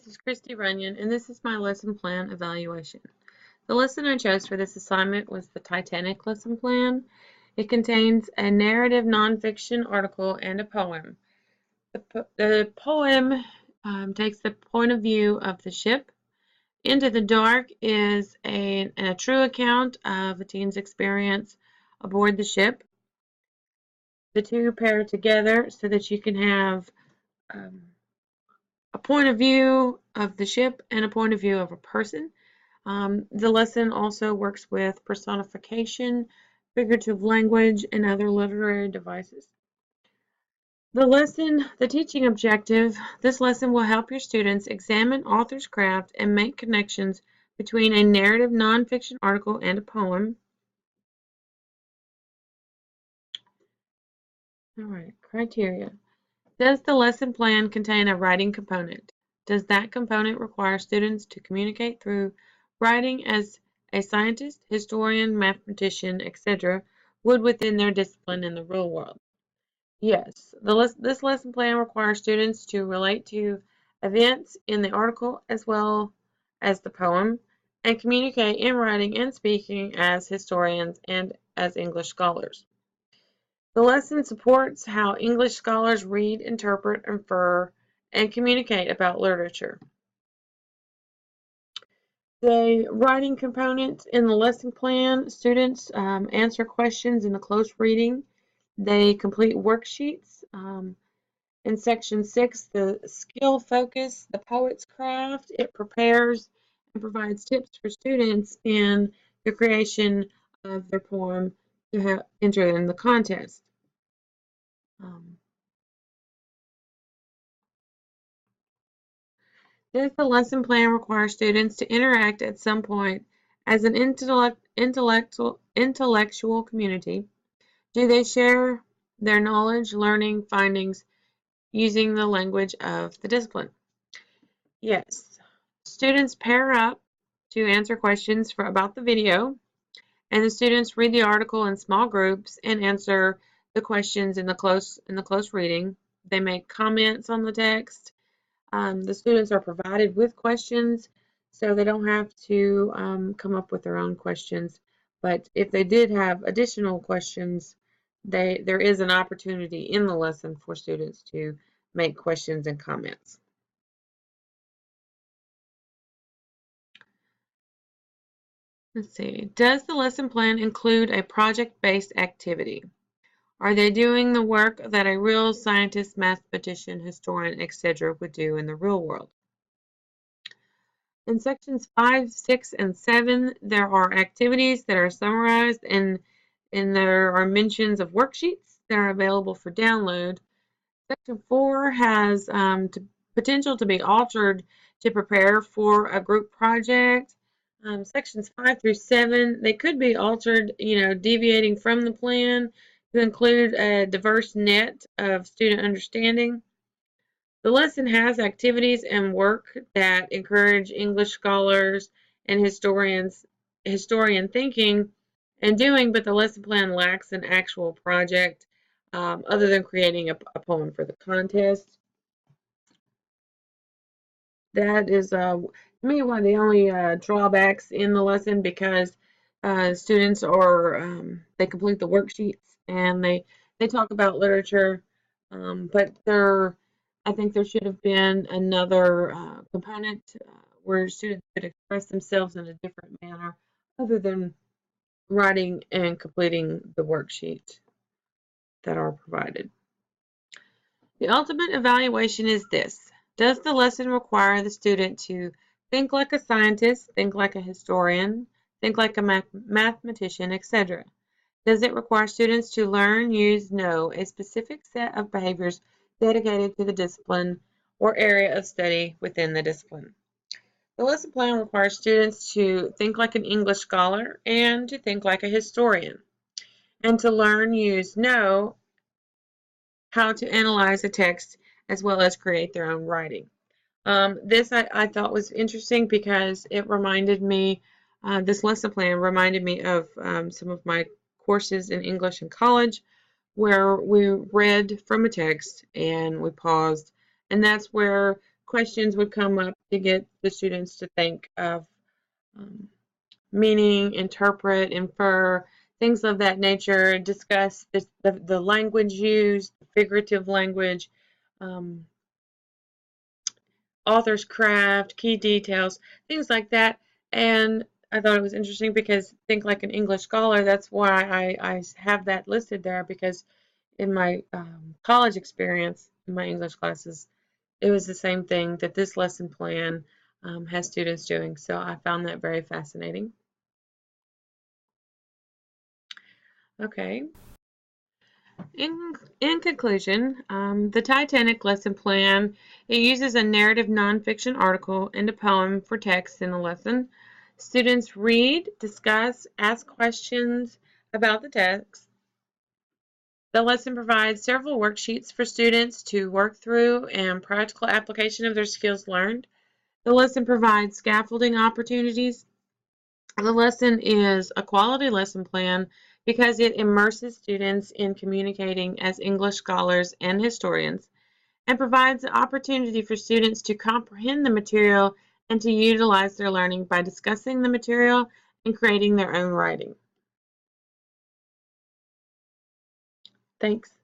this is Christy Runyon, and this is my lesson plan evaluation. The lesson I chose for this assignment was the Titanic lesson plan. It contains a narrative nonfiction article and a poem. The poem takes the point of view of the ship. Into the Dark is a true account of a teen's experience aboard the ship. The two pair together so that you can have a point of view of the ship and a point of view of a person. The lesson also works with personification, figurative language, and other literary devices. The teaching objective, this lesson will help your students examine author's craft and make connections between a narrative nonfiction article and a poem. All right, criteria. Does the lesson plan contain a writing component? Does that component require students to communicate through writing as a scientist, historian, mathematician, etc. would within their discipline in the real world? Yes, this lesson plan requires students to relate to events in the article as well as the poem and communicate in writing and speaking as historians and as English scholars. The lesson supports how English scholars read, interpret, infer, and communicate about literature. The writing component in the lesson plan, students answer questions in the close reading. They complete worksheets. In section 6, the skill focus, the poet's craft, it prepares and provides tips for students in the creation of their poem to enter in the contest. Does the lesson plan require students to interact at some point as an intellectual community? Do they share their knowledge, learning, findings using the language of the discipline? Yes. Students pair up to answer questions about the video, and the students read the article in small groups and answer the questions in the close reading. They make comments on the text. The students are provided with questions, so they don't have to come up with their own questions. But if they did have additional questions, there is an opportunity in the lesson for students to make questions and comments. Let's see. Does the lesson plan include a project-based activity? Are they doing the work that a real scientist, mathematician, historian, etc. would do in the real world? In sections 5, 6, and 7, there are activities that are summarized and there are mentions of worksheets that are available for download. Section 4 has potential to be altered to prepare for a group project. Sections 5 through 7, they could be altered, deviating from the plan to include a diverse net of student understanding. The lesson has activities and work that encourage English scholars and historian thinking and doing, but the lesson plan lacks an actual project other than creating a poem for the contest. That is, to me, one of the only drawbacks in the lesson because students they complete the worksheets and they talk about literature, but I think there should have been another component where students could express themselves in a different manner other than writing and completing the worksheet that are provided. The ultimate evaluation is this. Does the lesson require the student to think like a scientist, think like a historian, think like a mathematician, etc.? Does it require students to learn, use, know a specific set of behaviors dedicated to the discipline or area of study within the discipline? The lesson plan requires students to think like an English scholar and to think like a historian, and to learn, use, know how to analyze a text as well as create their own writing. This I thought was interesting because it reminded me, this lesson plan reminded me of some of my courses in English in college where we read from a text and we paused, and that's where questions would come up to get the students to think of um, meaning, interpret, infer, things of that nature, discuss the language used, figurative language, um, author's craft, key details, things like that. And I thought it was interesting because think like an English scholar, that's why I have that listed there, because in my college experience, in my English classes, it was the same thing that this lesson plan has students doing. So I found that very fascinating. Okay. In conclusion, the Titanic lesson plan, it uses a narrative nonfiction article and a poem for text in the lesson. Students read, discuss, ask questions about the text. The lesson provides several worksheets for students to work through and practical application of their skills learned. The lesson provides scaffolding opportunities. The lesson is a quality lesson plan because it immerses students in communicating as English scholars and historians and provides the opportunity for students to comprehend the material and to utilize their learning by discussing the material and creating their own writing. Thanks.